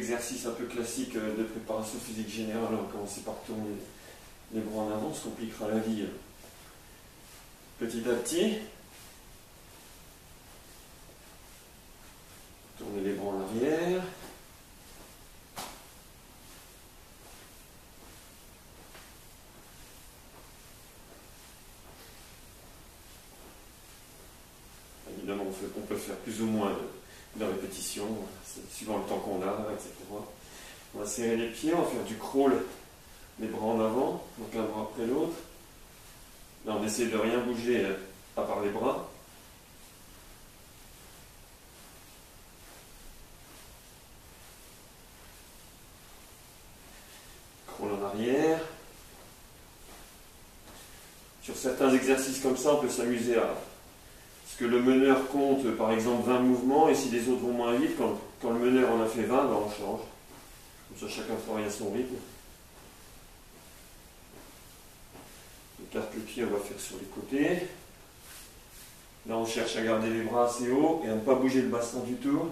exercice un peu classique de préparation physique générale. On va commencer par tourner les bras en avant, on se compliquera la vie petit à petit. Tournez les bras en arrière. Évidemment, on peut faire plus ou moins de répétitions, suivant le temps qu'on a, etc. On va serrer les pieds, on va faire du crawl, les bras en avant, donc un bras après l'autre. Là, on essaie de rien bouger à part les bras. Crawl en arrière. Sur certains exercices comme ça, on peut s'amuser à ce que le meneur compte, par exemple, 20 mouvements, et si les autres vont moins vite, quand le meneur en a fait 20, ben on change. Comme ça, chacun travaille à son rythme. On écarte le pied, on va faire sur les côtés. Là, on cherche à garder les bras assez hauts et à ne pas bouger le bassin du tout.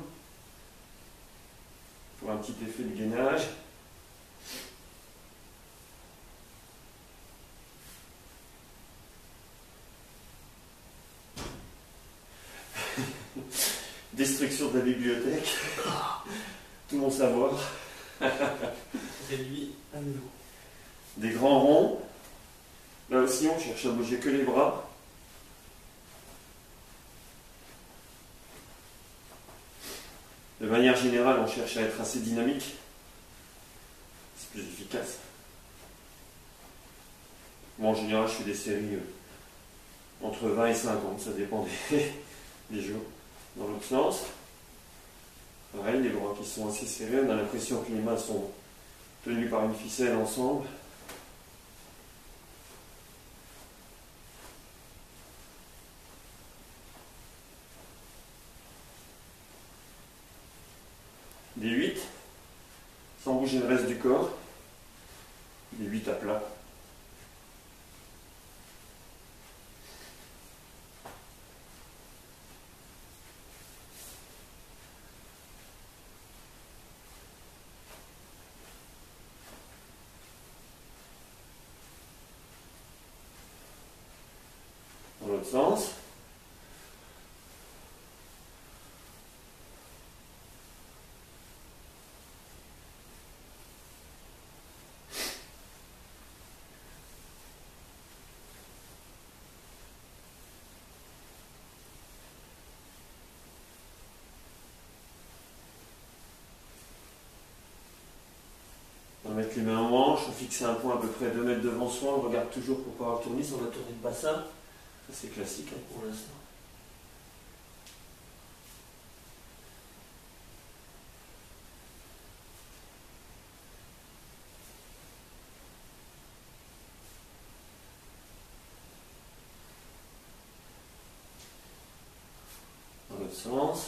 Pour un petit effet de gainage. Destruction de la bibliothèque. Tout mon savoir. Réduit à nouveau. Des grands ronds. Là aussi, on cherche à bouger que les bras. De manière générale, on cherche à être assez dynamique. C'est plus efficace. Moi, en général, je fais des séries entre 20 et 50. Ça dépend des jours. Dans l'autre sens. Pareil, les bras qui sont assez serrés. On a l'impression que les mains sont tenues par une ficelle ensemble. Des 8, sans bouger le reste du corps. Des 8 à plat. Dans l'autre sens. On va mettre les mains en manche, on fixe un point à peu près 2 mètres devant soi, on regarde toujours pour pouvoir tourner, si on va tourner le bassin. Ça c'est classique pour l'instant. Dans l'autre sens.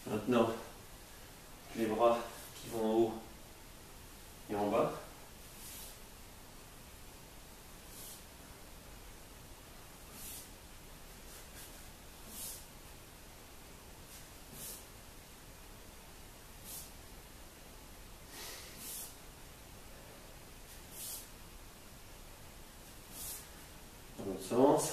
Maintenant, les bras qui vont en haut et en bas. Dans l'autre sens.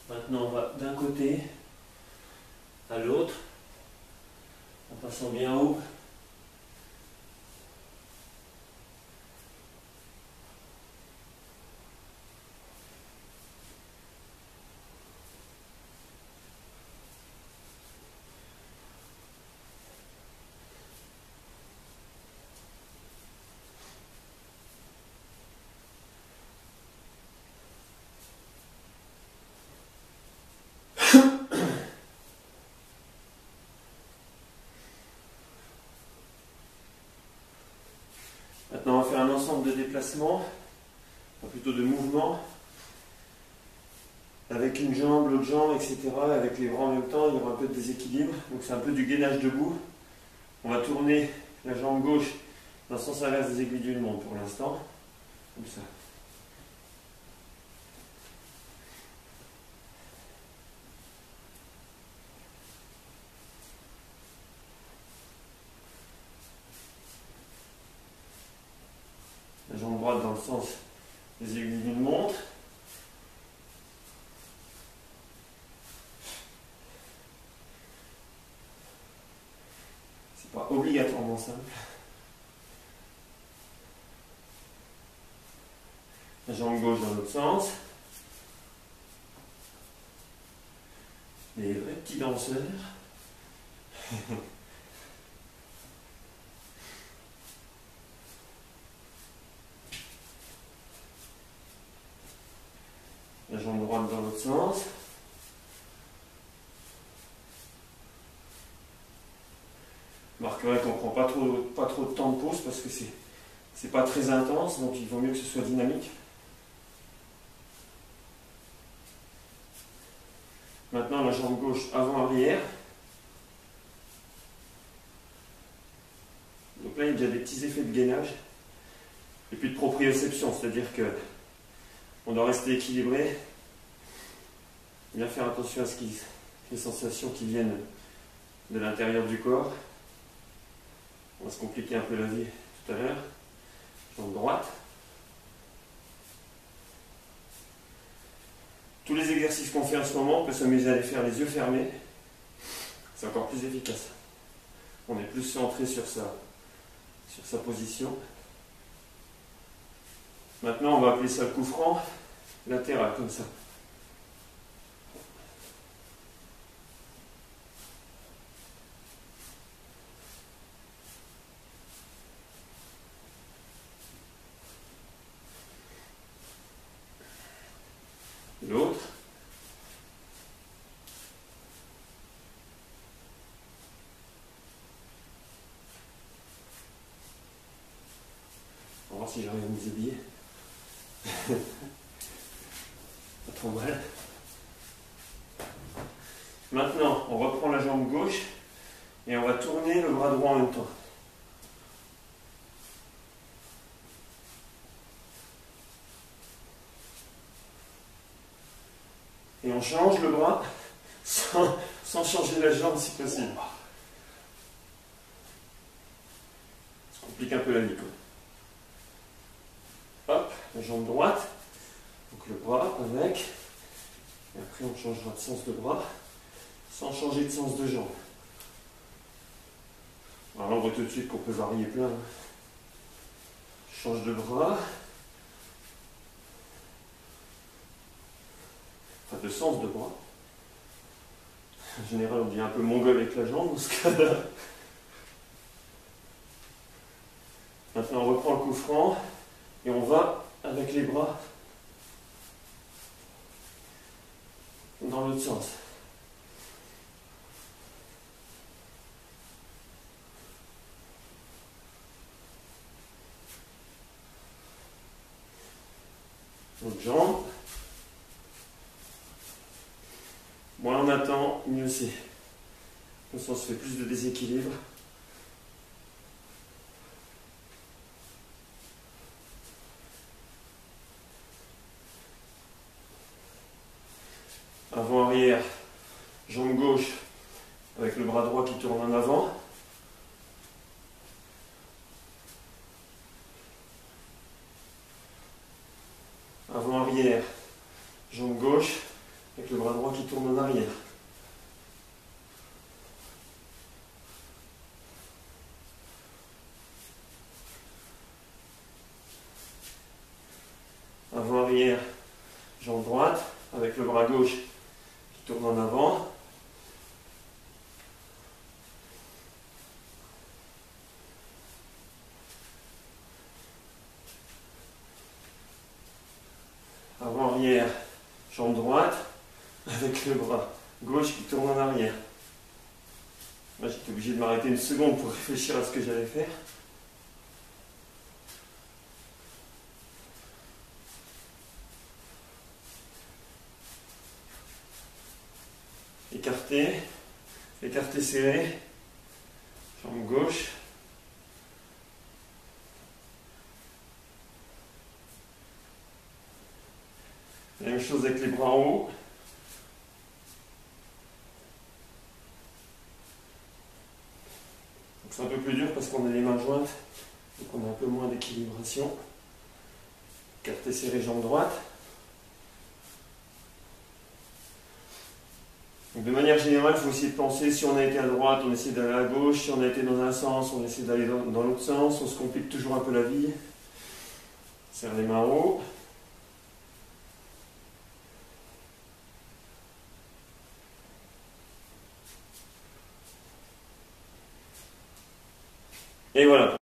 Maintenant, on va d'un côté à l'autre, en passant bien haut. de déplacement, enfin plutôt de mouvement, avec une jambe, l'autre jambe, etc. Avec les bras en même temps, il y aura un peu de déséquilibre. Donc c'est un peu du gainage debout. On va tourner la jambe gauche dans le sens inverse des aiguilles d'une montre pour l'instant, comme ça. La jambe droite dans le sens des aiguilles d'une montre. C'est pas obligatoirement simple. La jambe gauche dans l'autre sens. Les vrais petits danseurs. La jambe droite dans l'autre sens. Vous remarquerez qu'on ne prend pas trop de temps de pause parce que c'est pas très intense, donc il vaut mieux que ce soit dynamique. Maintenant la jambe gauche avant-arrière. Donc là il y a déjà des petits effets de gainage et puis de proprioception, c'est-à-dire que on doit rester équilibré, bien faire attention à les sensations qui viennent de l'intérieur du corps. On va se compliquer un peu la vie tout à l'heure. Jambe droite. Tous les exercices qu'on fait en ce moment, on peut s'amuser à les faire les yeux fermés. C'est encore plus efficace. On est plus centré sur sa position. Maintenant, on va appeler ça le coup franc latéral, comme ça. L'autre. On va voir si j'arrive à me déshabiller. Pas trop mal. Maintenant, on reprend la jambe gauche et on va tourner le bras droit en même temps. Et on change le bras sans changer la jambe si possible. Ça complique un peu la vie, quoi. Hop, la jambe droite. Donc le bras avec. Et après on changera de sens de bras sans changer de sens de jambe. Alors là on voit tout de suite qu'on peut varier plein. Je change de bras. Enfin de sens de bras. En général on devient un peu mongol avec la jambe dans ce cas-là. Maintenant on reprend le coup franc et on va avec les bras dans l'autre sens. L'autre jambe. Moins on attend, mieux c'est. Comme ça on se fait plus de déséquilibre. Avant-arrière, jambe gauche avec le bras droit qui tourne en avant. Avant-arrière, jambe gauche avec le bras droit qui tourne en arrière. Avant-arrière, jambe droite avec le bras gauche qui tourne en avant. Avant-arrière, jambe droite avec le bras gauche qui tourne en arrière. Là j'étais obligé de m'arrêter une seconde pour réfléchir à ce que j'allais faire. écarté, écarté serré, jambe gauche. Même chose avec les bras en haut. C'est un peu plus dur parce qu'on a les mains jointes, donc on a un peu moins d'équilibration. Écarté serré, jambe droite. Donc de manière générale, il faut essayer de penser, si on a été à droite, on essaie d'aller à gauche, si on a été dans un sens, on essaie d'aller dans l'autre sens, on se complique toujours un peu la vie. Serre les mains en haut. Et voilà.